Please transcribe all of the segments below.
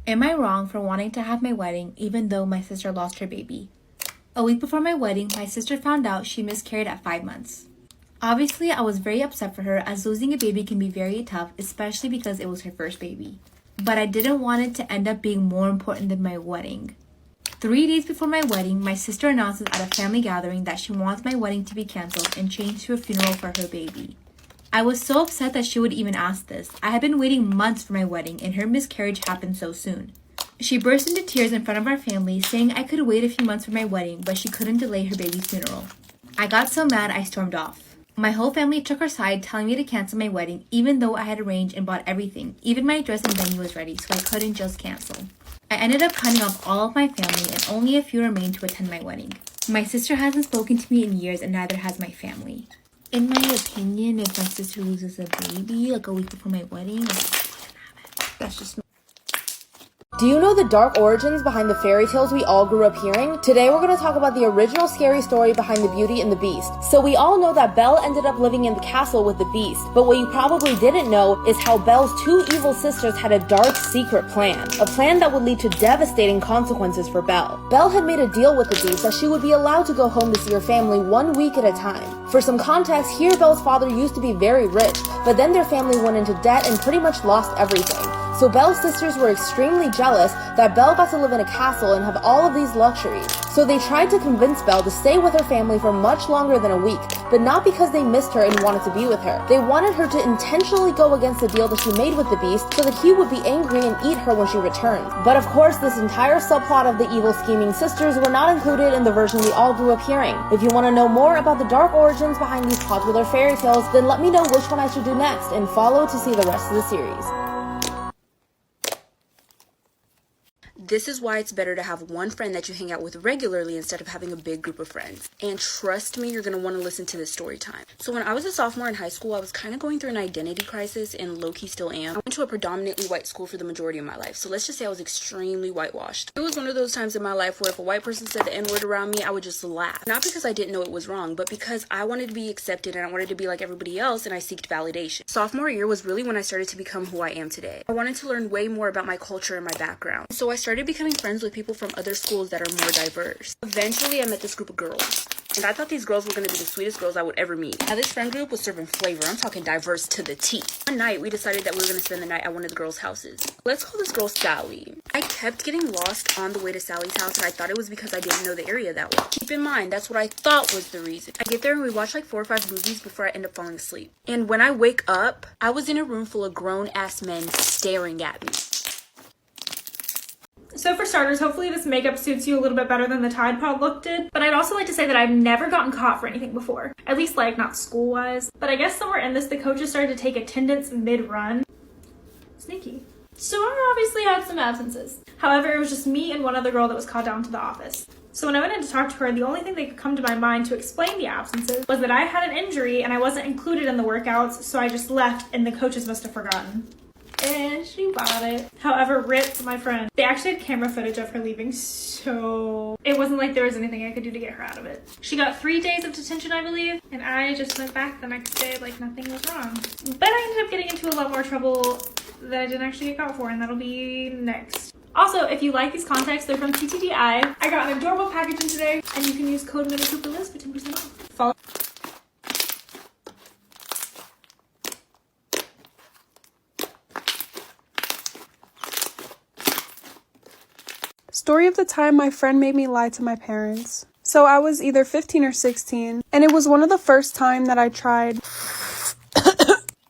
Am I wrong for wanting to have my wedding even though my sister lost her baby? A week before my wedding, my sister found out she miscarried at 5 months. Obviously, I was very upset for her as losing a baby can be very tough, especially because it was her first baby. But I didn't want it to end up being more important than my wedding. 3 days before my wedding, my sister announces at a family gathering that she wants my wedding to be canceled and changed to a funeral for her baby. I was so upset that she would even ask this. I had been waiting months for my wedding and her miscarriage happened so soon. She burst into tears in front of our family, saying I could wait a few months for my wedding, but she couldn't delay her baby's funeral. I got so mad I stormed off. My whole family took her side, telling me to cancel my wedding, even though I had arranged and bought everything. Even my dress and venue was ready, so I couldn't just cancel. I ended up cutting off all of my family and only a few remained to attend my wedding. My sister hasn't spoken to me in years and neither has my family. In my opinion, if my sister loses a baby like a week before my wedding, I wouldn't have it. That's just me. Do you know the dark origins behind the fairy tales we all grew up hearing? Today we're going to talk about the original scary story behind the Beauty and the Beast. So we all know that Belle ended up living in the castle with the Beast, but what you probably didn't know is how Belle's 2 evil sisters had a dark secret plan. A plan that would lead to devastating consequences for Belle. Belle had made a deal with the Beast that she would be allowed to go home to see her family 1 week at a time. For some context, here Belle's father used to be very rich, but then their family went into debt and pretty much lost everything. So Belle's sisters were extremely jealous that Belle got to live in a castle and have all of these luxuries. So they tried to convince Belle to stay with her family for much longer than a week, but not because they missed her and wanted to be with her. They wanted her to intentionally go against the deal that she made with the Beast so that he would be angry and eat her when she returned. But of course, this entire subplot of the evil scheming sisters were not included in the version we all grew up hearing. If you want to know more about the dark origins behind these popular fairy tales, then let me know which one I should do next and follow to see the rest of the series. This is why it's better to have one friend that you hang out with regularly instead of having a big group of friends. And trust me, you're going to want to listen to this story time. So when I was a sophomore in high school, I was kind of going through an identity crisis and low-key still am. I went to a predominantly white school for the majority of my life. So let's just say I was extremely whitewashed. It was one of those times in my life where if a white person said the N-word around me, I would just laugh. Not because I didn't know it was wrong, but because I wanted to be accepted and I wanted to be like everybody else and I seeked validation. Sophomore year was really when I started to become who I am today. I wanted to learn way more about my culture and my background. So I started becoming friends with people from other schools that are more diverse. Eventually, I met this group of girls. And I thought these girls were going to be the sweetest girls I would ever meet. Now, this friend group was serving flavor. I'm talking diverse to the T. One night, we decided that we were going to spend the night at one of the girls' houses. Let's call this girl Sally. I kept getting lost on the way to Sally's house, and I thought it was because I didn't know the area that well. Keep in mind, that's what I thought was the reason. I get there and we watch like 4 or 5 movies before I end up falling asleep. And when I wake up, I was in a room full of grown-ass men staring at me. So for starters, hopefully this makeup suits you a little bit better than the Tide Pod look did. But I'd also like to say that I've never gotten caught for anything before. At least like not school-wise. But I guess somewhere in this, the coaches started to take attendance mid-run. Sneaky. So I obviously had some absences. However, it was just me and one other girl that was called down to the office. So when I went in to talk to her, the only thing that could come to my mind to explain the absences was that I had an injury and I wasn't included in the workouts, so I just left and the coaches must have forgotten. And she bought it. However, Rip, my friend, they actually had camera footage of her leaving, so it wasn't like there was anything I could do to get her out of it. She got 3 days of detention, I believe, and I just went back the next day like nothing was wrong. But I ended up getting into a lot more trouble that I didn't actually get caught for, and that'll be next. Also, if you like these contacts, they're from TTDI. I got an adorable packaging today, and you can use code MINICOOPERLIST for 10% off. Follow. Story of the time my friend made me lie to my parents. So I was either 15 or 16, and it was one of the first time that I tried.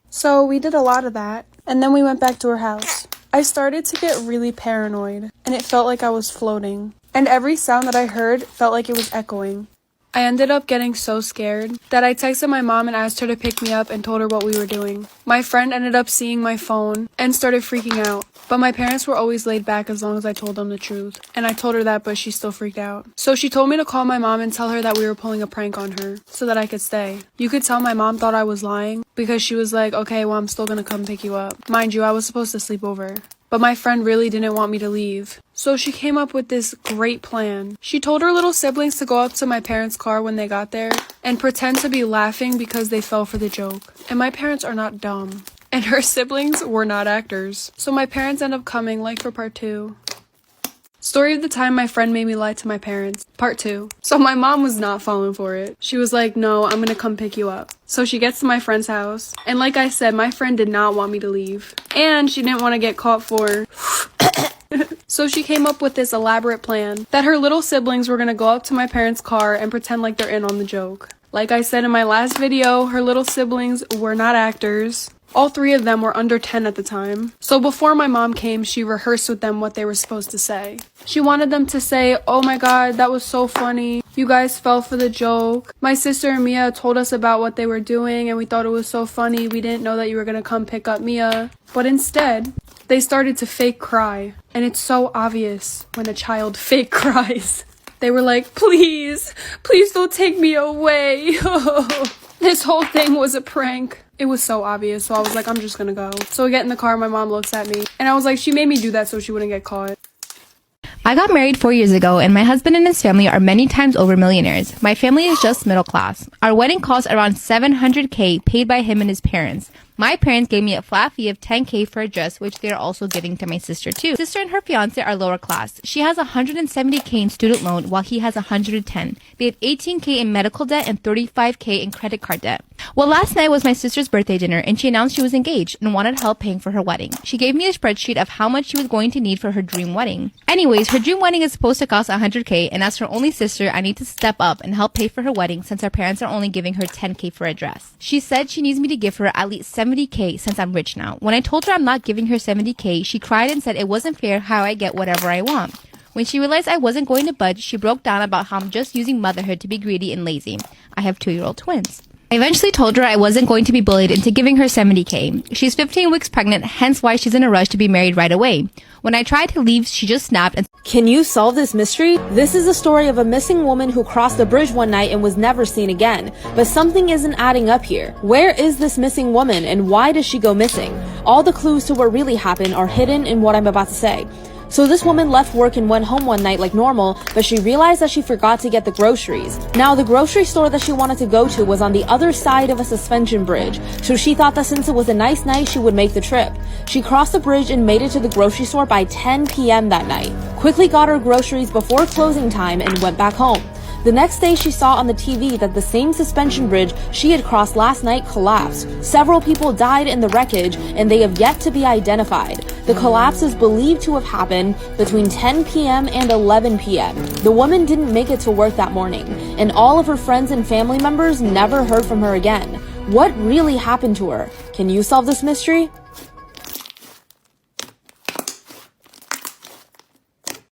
So we did a lot of that, and then we went back to her house. I started to get really paranoid, and it felt like I was floating. And every sound that I heard felt like it was echoing. I ended up getting so scared that I texted my mom and asked her to pick me up and told her what we were doing. My friend ended up seeing my phone and started freaking out. But my parents were always laid back as long as I told them the truth. And I told her that, but she still freaked out. So she told me to call my mom and tell her that we were pulling a prank on her so that I could stay. You could tell my mom thought I was lying because she was like, okay, well, I'm still gonna come pick you up. Mind you, I was supposed to sleep over. But my friend really didn't want me to leave. So she came up with this great plan. She told her little siblings to go up to my parents' car when they got there and pretend to be laughing because they fell for the joke. And my parents are not dumb. and her siblings were not actors. So my parents end up coming like for part 2. Story of the time my friend made me lie to my parents, part 2. So my mom was not falling for it. She was like, no, I'm gonna come pick you up. So she gets to my friend's house, and like I said, my friend did not want me to leave. And she didn't want to get caught for... So she came up with this elaborate plan that her little siblings were gonna go up to my parents' car and pretend like they're in on the joke. Like I said in my last video, her little siblings were not actors. All 3 of them were under 10 at the time. So before my mom came, she rehearsed with them what they were supposed to say. She wanted them to say, oh my god, that was so funny. You guys fell for the joke. My sister and Mia told us about what they were doing and we thought it was so funny. We didn't know that you were gonna come pick up Mia. But instead, they started to fake cry. And it's so obvious when a child fake cries. They were like, please don't take me away. This whole thing was a prank. It was so obvious, so I was like, I'm just gonna go. So we get in the car, my mom looks at me, and I was like, she made me do that so she wouldn't get caught. I got married 4 years ago, and my husband and his family are many times over millionaires. My family is just middle class. Our wedding cost around $700K paid by him and his parents. My parents gave me a flat fee of $10K for a dress, which they are also giving to my sister too. My sister and her fiance are lower class. She has $170K in student loan while he has $110. They have $18K in medical debt and $35K in credit card debt. Well, last night was my sister's birthday dinner and she announced she was engaged and wanted help paying for her wedding. She gave me a spreadsheet of how much she was going to need for her dream wedding. Anyways, her dream wedding is supposed to cost $100K, and as her only sister, I need to step up and help pay for her wedding since her parents are only giving her $10K for a dress. She said she needs me to give her at least $70K since I'm rich now. When I told her I'm not giving her $70K, she cried and said it wasn't fair how I get whatever I want. When she realized I wasn't going to budge, she broke down about how I'm just using motherhood to be greedy and lazy. I have 2-year-old twins. I eventually told her I wasn't going to be bullied into giving her $70K. She's 15 weeks pregnant, hence why she's in a rush to be married right away. When I tried to leave, she just snapped and Can you solve this mystery? This is the story of a missing woman who crossed the bridge one night and was never seen again. But something isn't adding up here. Where is this missing woman and why does she go missing? All the clues to what really happened are hidden in what I'm about to say. So this woman left work and went home one night like normal, but she realized that she forgot to get the groceries. Now the grocery store that she wanted to go to was on the other side of a suspension bridge, so she thought that since it was a nice night, she would make the trip. She crossed the bridge and made it to the grocery store by 10 p.m. that night, quickly got her groceries before closing time and went back home. The next day, she saw on the TV that the same suspension bridge she had crossed last night collapsed. Several people died in the wreckage, and they have yet to be identified. The collapse is believed to have happened between 10 p.m. and 11 p.m. The woman didn't make it to work that morning, and all of her friends and family members never heard from her again. What really happened to her? Can you solve this mystery?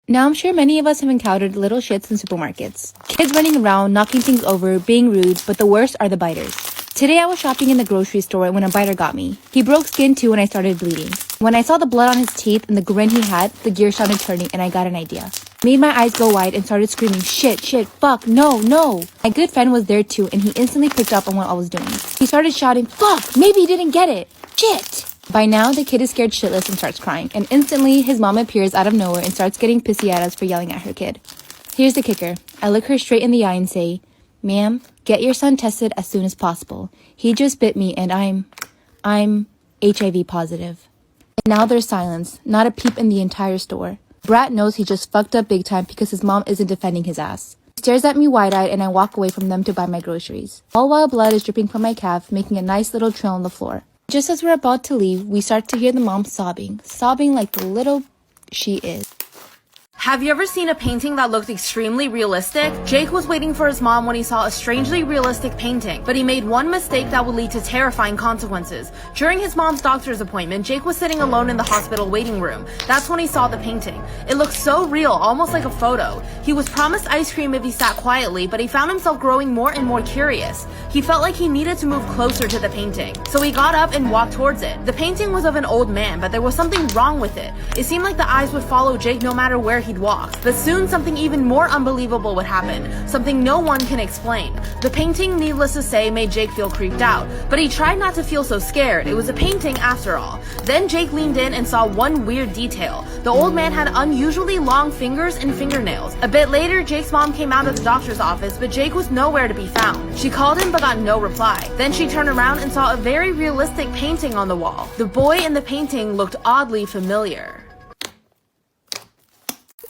Now, I'm sure many of us have encountered little shits in supermarkets. Kids running around, knocking things over, being rude, but the worst are the biters. Today I was shopping in the grocery store when a biter got me. He broke skin too and I started bleeding. When I saw the blood on his teeth and the grin he had, the gears started turning and I got an idea. Made my eyes go wide and started screaming, shit, fuck, no. My good friend was there too and he instantly picked up on what I was doing. He started shouting, fuck, maybe he didn't get it, shit. By now, the kid is scared shitless and starts crying, and instantly, his mom appears out of nowhere and starts getting pissy at us for yelling at her kid. Here's the kicker. I look her straight in the eye and say, ma'am, get your son tested as soon as possible. He just bit me and I'm HIV positive. And now there's silence, not a peep in the entire store. Brat knows he just fucked up big time because his mom isn't defending his ass. He stares at me wide-eyed and I walk away from them to buy my groceries. All while blood is dripping from my calf, making a nice little trail on the floor. Just as we're about to leave, we start to hear the mom sobbing like the little she is. Have you ever seen a painting that looked extremely realistic? Jake was waiting for his mom when he saw a strangely realistic painting, but he made one mistake that would lead to terrifying consequences. During his mom's doctor's appointment, Jake was sitting alone in the hospital waiting room. That's when he saw the painting. It looked so real, almost like a photo. He was promised ice cream if he sat quietly, but he found himself growing more and more curious. He felt like he needed to move closer to the painting, so he got up and walked towards it. The painting was of an old man, but there was something wrong with it. It seemed like the eyes would follow Jake no matter where he'd walk. But soon something even more unbelievable would happen, something no one can explain. The painting, needless to say, made Jake feel creeped out, but he tried not to feel so scared. It was a painting after all. Then Jake leaned in and saw one weird detail. The old man had unusually long fingers and fingernails. A bit later, Jake's mom came out of the doctor's office, but Jake was nowhere to be found. She called him, but got no reply. Then she turned around and saw a very realistic painting on the wall. The boy in the painting looked oddly familiar.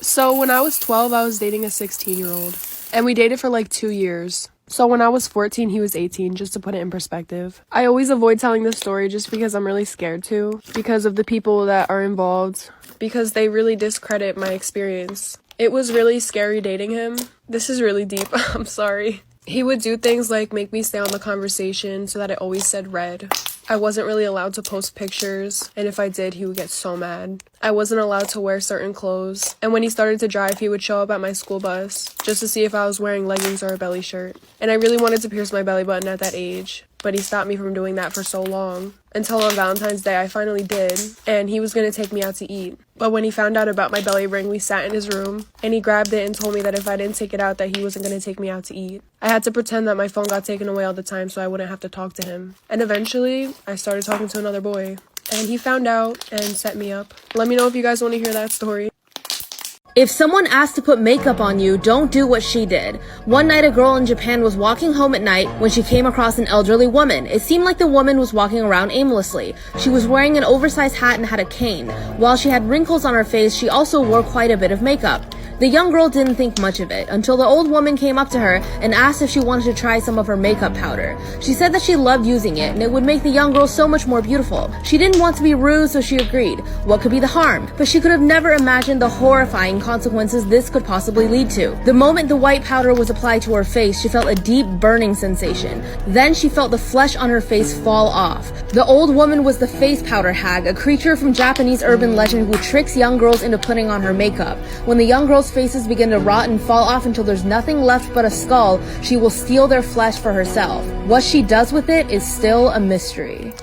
So when I was 12, I was dating a 16-year-old. And we dated for like 2 years. So when I was 14, he was 18, just to put it in perspective. I always avoid telling this story just because I'm really scared to, because of the people that are involved, because they really discredit my experience. It was really scary dating him. This is really deep, I'm sorry. He would do things like make me stay on the conversation so that it always said read. I wasn't really allowed to post pictures, and if I did, he would get so mad. I wasn't allowed to wear certain clothes, and when he started to drive, he would show up at my school bus just to see if I was wearing leggings or a belly shirt. And I really wanted to pierce my belly button at that age, but he stopped me from doing that for so long. Until on Valentine's Day, I finally did, and he was going to take me out to eat. But when he found out about my belly ring, we sat in his room, and he grabbed it and told me that if I didn't take it out, that he wasn't going to take me out to eat. I had to pretend that my phone got taken away all the time so I wouldn't have to talk to him. And eventually, I started talking to another boy, and he found out and set me up. Let me know if you guys want to hear that story. If someone asked to put makeup on you, don't do what she did. One night, a girl in Japan was walking home at night when she came across an elderly woman. It seemed like the woman was walking around aimlessly. She was wearing an oversized hat and had a cane. While she had wrinkles on her face, she also wore quite a bit of makeup. The young girl didn't think much of it until the old woman came up to her and asked if she wanted to try some of her makeup powder. She said that she loved using it and it would make the young girl so much more beautiful. She didn't want to be rude, so she agreed. What could be the harm? But she could have never imagined the horrifying consequences this could possibly lead to. The moment the white powder was applied to her face, she felt a deep burning sensation. Then she felt the flesh on her face fall off. The old woman was the face powder hag, a creature from Japanese urban legend who tricks young girls into putting on her makeup. When the young girls' faces begin to rot and fall off until there's nothing left but a skull, she will steal their flesh for herself. What she does with it is still a mystery.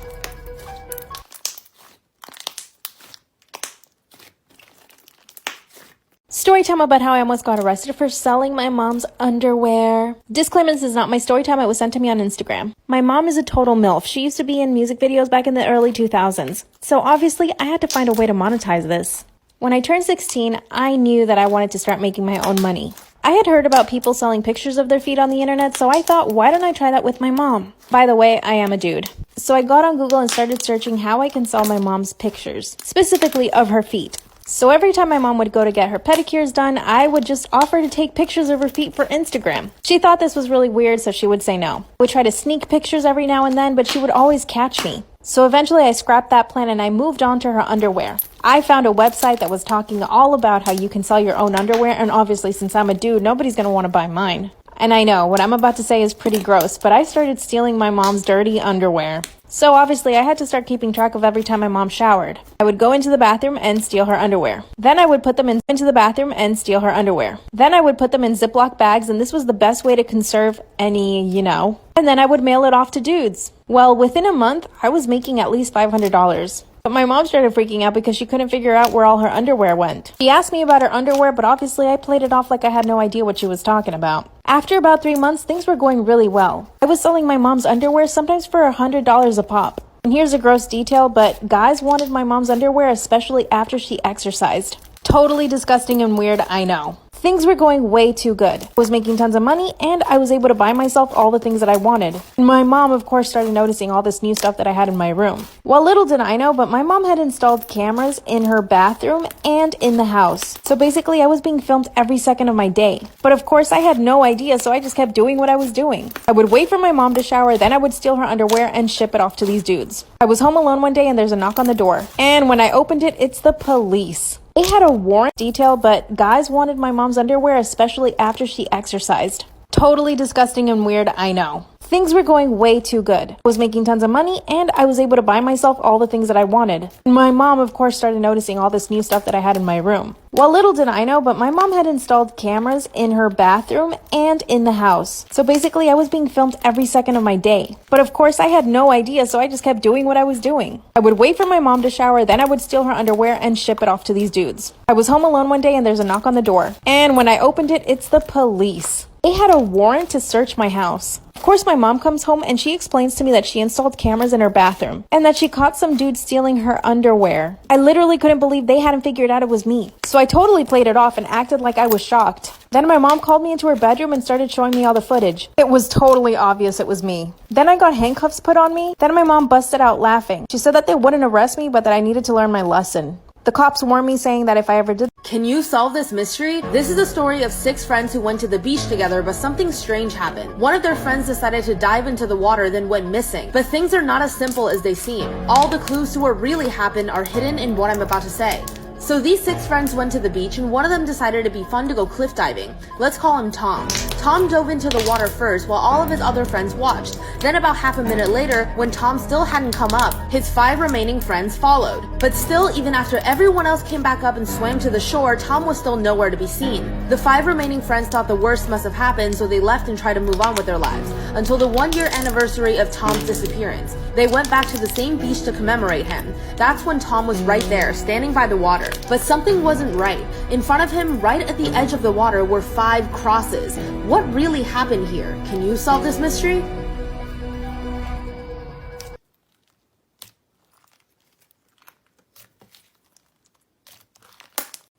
Story time about how I almost got arrested for selling my mom's underwear. Disclaimer, this is not my story time. It was sent to me on Instagram. My mom is a total MILF. She used to be in music videos back in the early 2000s. So obviously, I had to find a way to monetize this. When I turned 16, I knew that I wanted to start making my own money. I had heard about people selling pictures of their feet on the internet, so I thought, why don't I try that with my mom? By the way, I am a dude. So I got on Google and started searching how I can sell my mom's pictures, specifically of her feet. So every time my mom would go to get her pedicures done, I would just offer to take pictures of her feet for Instagram. She thought this was really weird, so she would say no. I would try to sneak pictures every now and then, but she would always catch me. So eventually I scrapped that plan and I moved on to her underwear. I found a website that was talking all about how you can sell your own underwear, and obviously since I'm a dude, nobody's gonna want to buy mine. And I know, what I'm about to say is pretty gross, but I started stealing my mom's dirty underwear. So obviously I had to start keeping track of every time my mom showered. I would go into the bathroom and steal her underwear. Then I would put them into the bathroom and steal her underwear. Then I would put them in Ziploc bags, and this was the best way to conserve any, And then I would mail it off to dudes. Well, within a month, I was making at least $500. But my mom started freaking out because she couldn't figure out where all her underwear went. She asked me about her underwear, but obviously I played it off like I had no idea what she was talking about. After about 3 months, things were going really well. I was selling my mom's underwear sometimes for $100 a pop. And here's a gross detail, but guys wanted my mom's underwear, especially after she exercised. Totally disgusting and weird, I know. Things were going way too good. I was making tons of money, and I was able to buy myself all the things that I wanted. And my mom, of course, started noticing all this new stuff that I had in my room. Well, little did I know, but my mom had installed cameras in her bathroom and in the house. So basically, I was being filmed every second of my day. But of course, I had no idea, so I just kept doing what I was doing. I would wait for my mom to shower, then I would steal her underwear and ship it off to these dudes. I was home alone one day, and there's a knock on the door. And when I opened it, it's the police. They had a warrant detail, but guys wanted my mom's underwear, especially after she exercised. Totally disgusting and weird, I know. Things were going way too good. I was making tons of money, and I was able to buy myself all the things that I wanted. And my mom, of course, started noticing all this new stuff that I had in my room. Well, little did I know, but my mom had installed cameras in her bathroom and in the house. So basically, I was being filmed every second of my day. But of course, I had no idea, so I just kept doing what I was doing. I would wait for my mom to shower, then I would steal her underwear and ship it off to these dudes. I was home alone one day, and there's a knock on the door. And when I opened it, it's the police. They had a warrant to search my house. Of course, my mom comes home and she explains to me that she installed cameras in her bathroom and that she caught some dude stealing her underwear. I literally couldn't believe they hadn't figured out it was me. So I totally played it off and acted like I was shocked. Then my mom called me into her bedroom and started showing me all the footage. It was totally obvious it was me. Then I got handcuffs put on me. Then my mom busted out laughing. She said that they wouldn't arrest me, but that I needed to learn my lesson. The cops warned me, saying that if I ever did. Can you solve this mystery? This is the story of 6 friends who went to the beach together, but something strange happened. One of their friends decided to dive into the water, then went missing. But things are not as simple as they seem. All the clues to what really happened are hidden in what I'm about to say. So these 6 friends went to the beach, and one of them decided it'd be fun to go cliff diving. Let's call him Tom. Tom dove into the water first while all of his other friends watched. Then about half a minute later, when Tom still hadn't come up, his 5 remaining friends followed. But still, even after everyone else came back up and swam to the shore, Tom was still nowhere to be seen. The 5 remaining friends thought the worst must have happened, so they left and tried to move on with their lives, until the 1-year anniversary of Tom's disappearance. They went back to the same beach to commemorate him. That's when Tom was right there, standing by the water. But something wasn't right. In front of him, right at the edge of the water, were 5 crosses. What really happened here? Can you solve this mystery?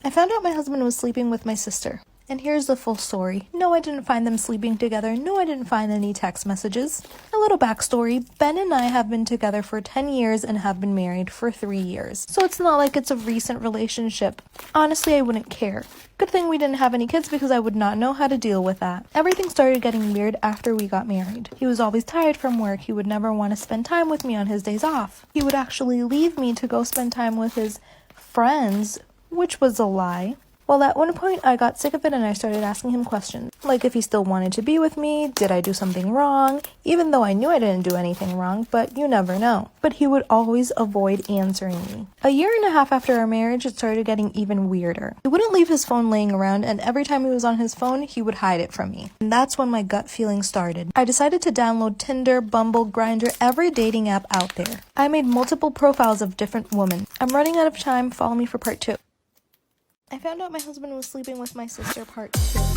I found out my husband was sleeping with my sister. And here's the full story. No, I didn't find them sleeping together. No, I didn't find any text messages. A little backstory. Ben and I have been together for 10 years and have been married for 3 years. So it's not like it's a recent relationship. Honestly, I wouldn't care. Good thing we didn't have any kids because I would not know how to deal with that. Everything started getting weird after we got married. He was always tired from work. He would never want to spend time with me on his days off. He would actually leave me to go spend time with his friends, which was a lie. Well, at one point, I got sick of it and I started asking him questions. Like if he still wanted to be with me, did I do something wrong? Even though I knew I didn't do anything wrong, but you never know. But he would always avoid answering me. A year and a half after our marriage, it started getting even weirder. He wouldn't leave his phone laying around, and every time he was on his phone, he would hide it from me. And that's when my gut feeling started. I decided to download Tinder, Bumble, Grindr, every dating app out there. I made multiple profiles of different women. I'm running out of time. Follow me for part 2. I found out my husband was sleeping with my sister, part 2.